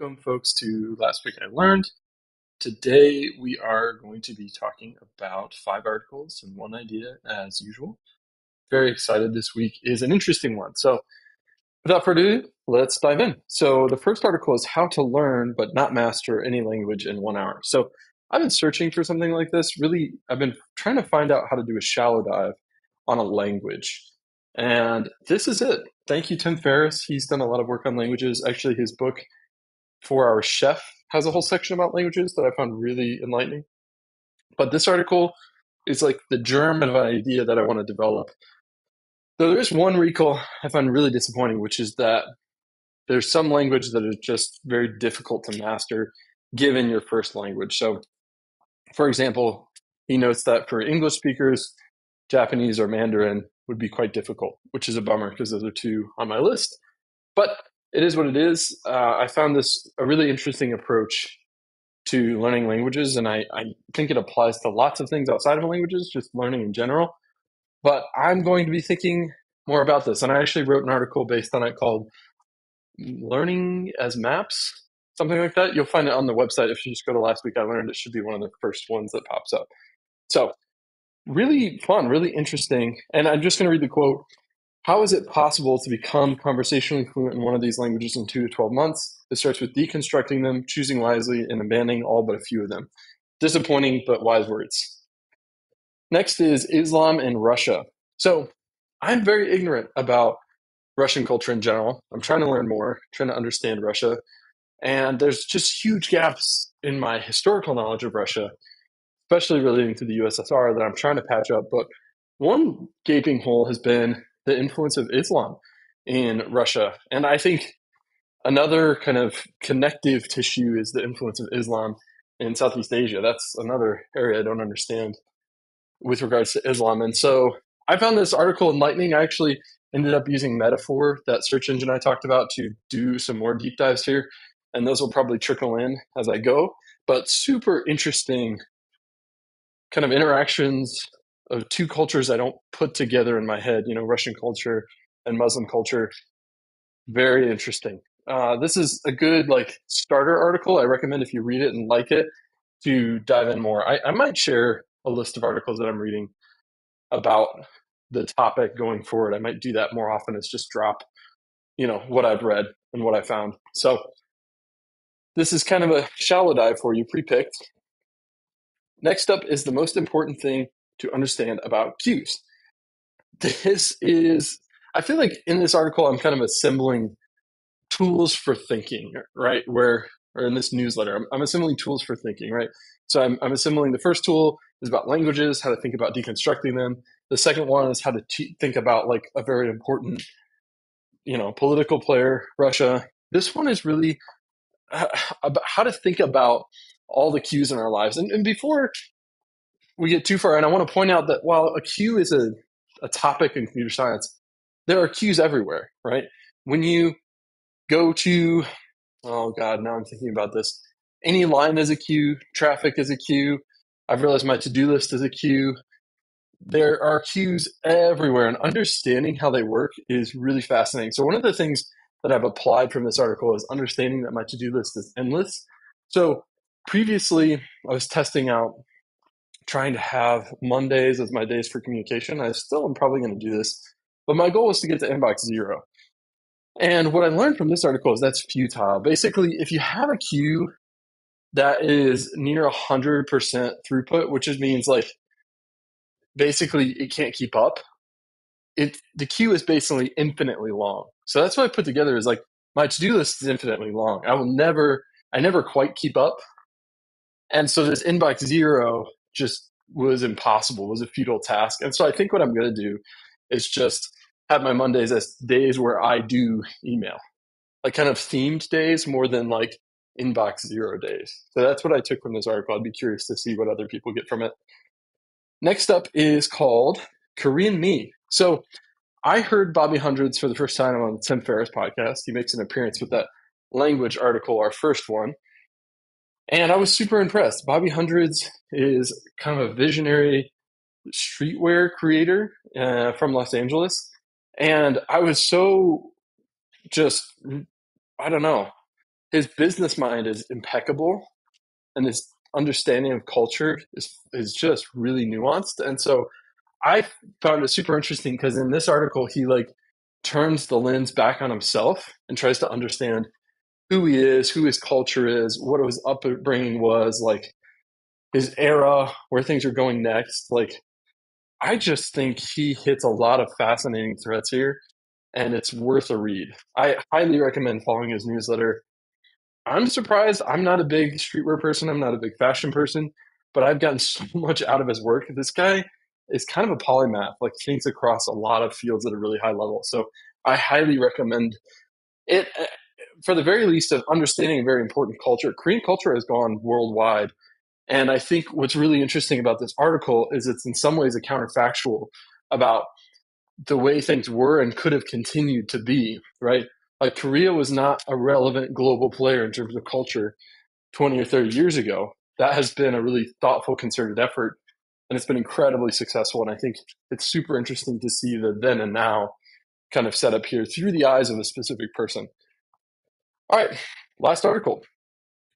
Welcome, folks, to Last Week I Learned. Today we are going to be talking about 5 articles and 1 idea as usual. Very excited. This week is an interesting one. So without further ado, let's dive in. So the first article is how to learn but not master any language in 1 hour. So I've been searching for something like this. Really, I've been trying to find out how to do a shallow dive on a language. And this is it. Thank you, Tim Ferriss. He's done a lot of work on languages. Actually, his book, 4 Hour Chef, has a whole section about languages that I found really enlightening. But this article is like the germ of an idea that I want to develop. So there's one recall I find really disappointing, which is that there's some language that is just very difficult to master given your first language. So, for example, he notes that for English speakers, Japanese or Mandarin would be quite difficult, which is a bummer because those are two on my list. But it is what it is. I found this a really interesting approach to learning languages, and I think it applies to lots of things outside of languages, just learning in general. But I'm going to be thinking more about this, and I actually wrote an article based on it called Learning as Maps, something like that. You'll find it on the website. If you just go to Last Week I Learned, it should be one of the first ones that pops up. So really fun, really interesting. And I'm just going to read the quote. How is it possible to become conversationally fluent in one of these languages in 2 to 12 months? It starts with deconstructing them, choosing wisely, and abandoning all but a few of them. Disappointing, but wise words. Next is Islam and Russia. So I'm very ignorant about Russian culture in general. I'm trying to learn more, trying to understand Russia. And there's just huge gaps in my historical knowledge of Russia, especially relating to the USSR, that I'm trying to patch up. But one gaping hole has been the influence of Islam in Russia. And I think another kind of connective tissue is the influence of Islam in Southeast Asia. That's another area I don't understand with regards to Islam. And so I found this article enlightening. I actually ended up using Metaphor, that search engine I talked about, to do some more deep dives here. And those will probably trickle in as I go. But super interesting kind of interactions of two cultures I don't put together in my head, Russian culture and Muslim culture. Very interesting. This is a good starter article. I recommend, if you read it and like it, to dive in more. I might share a list of articles that I'm reading about the topic going forward. I might do that more often, as just drop, what I've read and what I found. So this is kind of a shallow dive for you, pre-picked. Next up is the most important thing to understand about cues. I feel like in this article, I'm kind of assembling tools for thinking, right? Or in this newsletter, I'm assembling tools for thinking, right? So I'm assembling the first tool is about languages, how to think about deconstructing them. The second one is how to think about a very important, political player, Russia. This one is really about how to think about all the cues in our lives. And before we get too far, and I want to point out that while a cue is a topic in computer science, there are cues everywhere, right? When you go to, oh God, now I'm thinking about this. Any line is a cue, traffic is a cue. I've realized my to-do list is a cue. There are cues everywhere, and understanding how they work is really fascinating. So one of the things that I've applied from this article is understanding that my to-do list is endless. So previously, I was testing out trying to have Mondays as my days for communication. I still am probably going to do this, but my goal is to get to inbox 0. And what I learned from this article is that's futile. Basically, if you have a queue that is near 100% throughput, which just means basically it can't keep up, the queue is basically infinitely long. So that's what I put together is my to-do list is infinitely long. I never quite keep up. And so this inbox 0 just was impossible, was a futile task. And so I think what I'm going to do is just have my Mondays as days where I do email, kind of themed days more than inbox 0 days. So that's what I took from this article. I'd be curious to see what other people get from it. Next up is called Korean Me. So I heard Bobby Hundreds for the first time on the Tim Ferriss podcast. He makes an appearance with that language article, our first one. And I was super impressed. Bobby Hundreds is kind of a visionary streetwear creator from Los Angeles. And I was so just, I don't know, his business mind is impeccable, and his understanding of culture is just really nuanced. And so I found it super interesting because in this article he like turns the lens back on himself and tries to understand who he is, who his culture is, what his upbringing was, like his era, where things are going next. Like I just think he hits a lot of fascinating threads here, and it's worth a read. I highly recommend following his newsletter. I'm surprised. I'm not a big streetwear person. I'm not a big fashion person, but I've gotten so much out of his work. This guy is kind of a polymath, like thinks across a lot of fields at a really high level. So I highly recommend it for the very least of understanding a very important culture. Korean culture has gone worldwide. And I think what's really interesting about this article is it's in some ways a counterfactual about the way things were and could have continued to be, right? Like Korea was not a relevant global player in terms of culture 20 or 30 years ago. That has been a really thoughtful, concerted effort, and it's been incredibly successful. And I think it's super interesting to see the then and now kind of set up here through the eyes of a specific person. All right, last article,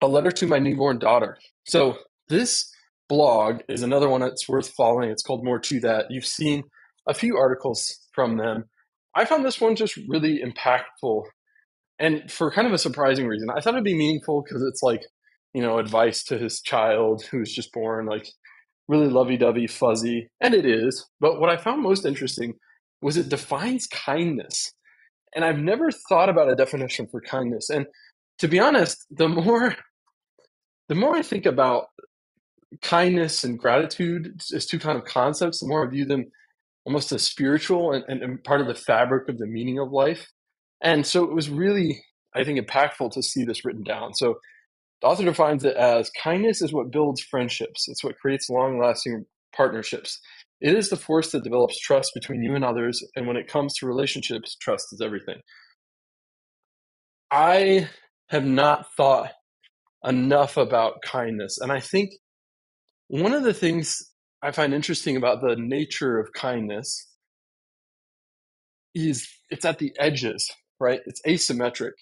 a letter to my newborn daughter. So this blog is another one that's worth following. It's called More to That. You've seen a few articles from them. I found this one just really impactful and for kind of a surprising reason. I thought it'd be meaningful because it's like, advice to his child who's just born, like really lovey-dovey, fuzzy, and it is. But what I found most interesting was it defines kindness. And I've never thought about a definition for kindness. And to be honest, the more I think about kindness and gratitude as two kind of concepts, the more I view them almost as spiritual and part of the fabric of the meaning of life. And so it was really, I think, impactful to see this written down. So the author defines it as kindness is what builds friendships. It's what creates long-lasting partnerships. It is the force that develops trust between you and others. And when it comes to relationships, trust is everything. I have not thought enough about kindness. And I think one of the things I find interesting about the nature of kindness is it's at the edges, right? It's asymmetric.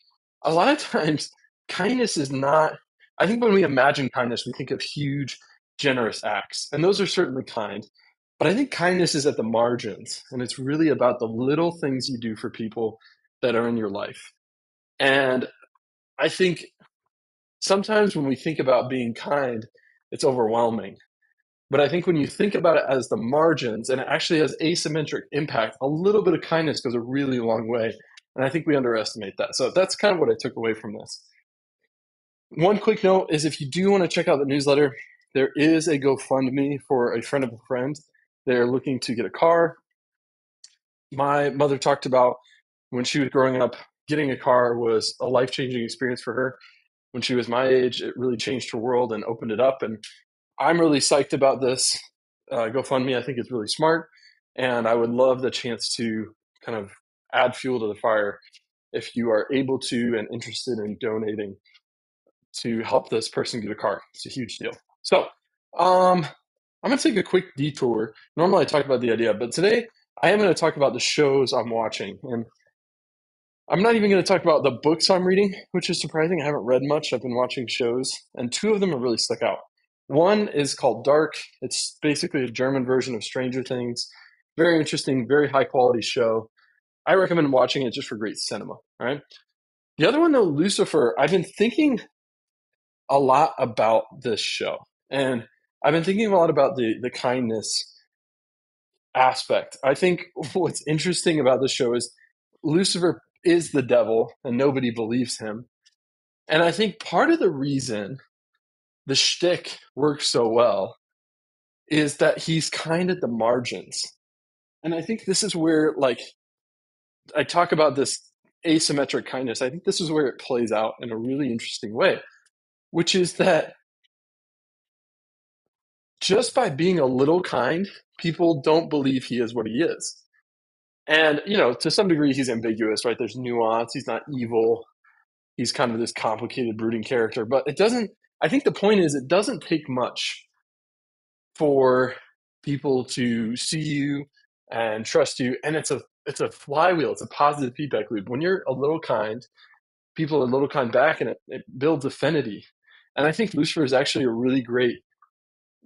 A lot of times, kindness is not, I think when we imagine kindness, we think of huge, generous acts, and those are certainly kind. But I think kindness is at the margins, and it's really about the little things you do for people that are in your life. And I think sometimes when we think about being kind, it's overwhelming. But I think when you think about it as the margins and it actually has asymmetric impact, a little bit of kindness goes a really long way. And I think we underestimate that. So that's kind of what I took away from this. One quick note is if you do want to check out the newsletter, there is a GoFundMe for a friend of a friend. They're looking to get a car. My mother talked about when she was growing up, getting a car was a life changing experience for her. When she was my age, it really changed her world and opened it up. And I'm really psyched about this GoFundMe. I think it's really smart, and I would love the chance to kind of add fuel to the fire if you are able to and interested in donating to help this person get a car. It's a huge deal. So I'm going to take a quick detour. Normally I talk about the idea, but today I am going to talk about the shows I'm watching. And I'm not even going to talk about the books I'm reading, which is surprising. I haven't read much. I've been watching shows, and two of them have really stuck out. One is called Dark. It's basically a German version of Stranger Things. Very interesting, very high quality show. I recommend watching it just for great cinema. All right. The other one, though, Lucifer, I've been thinking a lot about this show. And I've been thinking a lot about the kindness aspect. I think what's interesting about the show is Lucifer is the devil and nobody believes him. And I think part of the reason the shtick works so well is that he's kind at the margins. And I think this is where, like, I talk about this asymmetric kindness. I think this is where it plays out in a really interesting way, which is that just by being a little kind, people don't believe he is what he is. And, to some degree, he's ambiguous, right? There's nuance. He's not evil. He's kind of this complicated, brooding character. But it doesn't, I think the point is, it doesn't take much for people to see you and trust you. And it's a flywheel. It's a positive feedback loop. When you're a little kind, people a little kind back, and it builds affinity. And I think Lucifer is actually a really great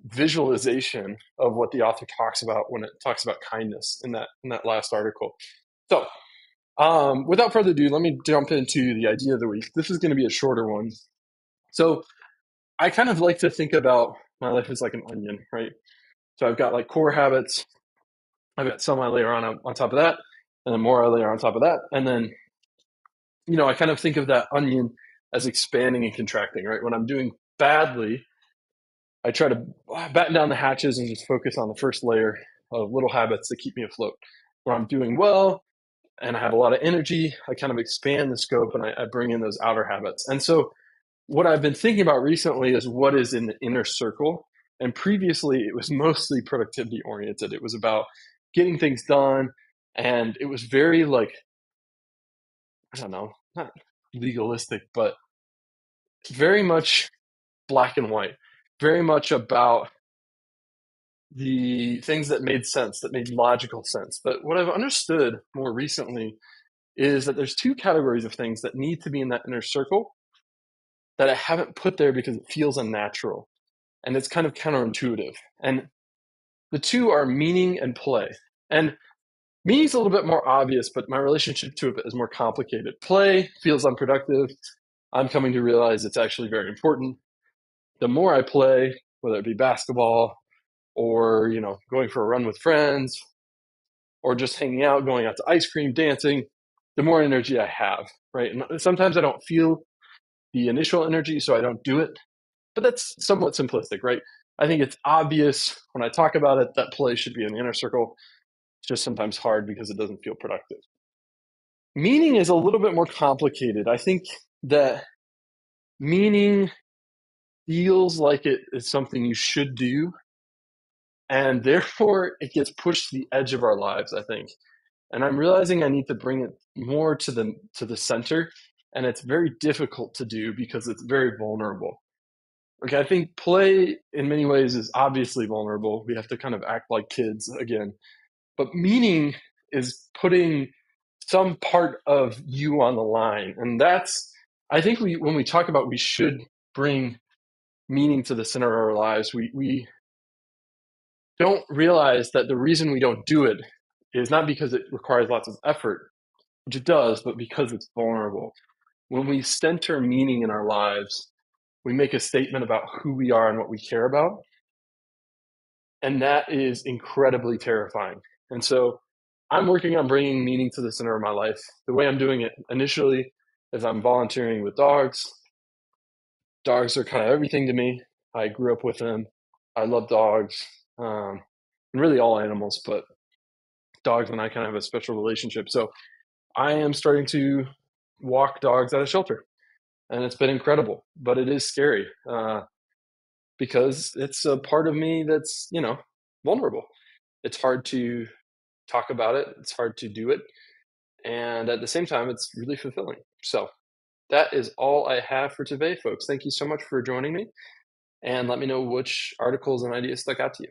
visualization of what the author talks about when it talks about kindness in that last article. So, without further ado, let me jump into the idea of the week. This is going to be a shorter one. So, I kind of like to think about my life as like an onion, right? So I've got like core habits. I've got some I layer on top of that, and then more I layer on top of that, and then I kind of think of that onion as expanding and contracting, right? When I'm doing badly, I try to batten down the hatches and just focus on the first layer of little habits that keep me afloat. When I'm doing well and I have a lot of energy, I kind of expand the scope and I bring in those outer habits. And so, what I've been thinking about recently is what is in the inner circle. And previously, it was mostly productivity oriented. It was about getting things done. And it was very like, I don't know, not legalistic, but very much black and white, very much about the things that made sense, that made logical sense. But what I've understood more recently is that there's two categories of things that need to be in that inner circle that I haven't put there because it feels unnatural and it's kind of counterintuitive. And the two are meaning and play. And meaning's a little bit more obvious, but my relationship to it is more complicated. Play feels unproductive. I'm coming to realize it's actually very important. The more I play, whether it be basketball or, going for a run with friends or just hanging out, going out to ice cream, dancing, the more energy I have, right? And sometimes I don't feel the initial energy, so I don't do it. But that's somewhat simplistic, right? I think it's obvious when I talk about it that play should be in the inner circle. It's just sometimes hard because it doesn't feel productive. Meaning is a little bit more complicated. I think that meaning feels like it is something you should do, and therefore it gets pushed to the edge of our lives, I think. And I'm realizing I need to bring it more to the center, and it's very difficult to do because it's very vulnerable. Okay, I think play in many ways is obviously vulnerable. We have to kind of act like kids again. But meaning is putting some part of you on the line. And that's, I think when we talk about we should bring meaning to the center of our lives, we don't realize that the reason we don't do it is not because it requires lots of effort, which it does, but because it's vulnerable. When we center meaning in our lives, we make a statement about who we are and what we care about. And that is incredibly terrifying. And so I'm working on bringing meaning to the center of my life. The way I'm doing it initially is I'm volunteering with dogs. Dogs are kind of everything to me. I grew up with them. I love dogs, and really all animals, but dogs and I kind of have a special relationship. So I am starting to walk dogs at a shelter, and it's been incredible, but it is scary because it's a part of me that's, vulnerable. It's hard to talk about it. It's hard to do it. And at the same time, it's really fulfilling. So that is all I have for today, folks. Thank you so much for joining me. And let me know which articles and ideas stuck out to you.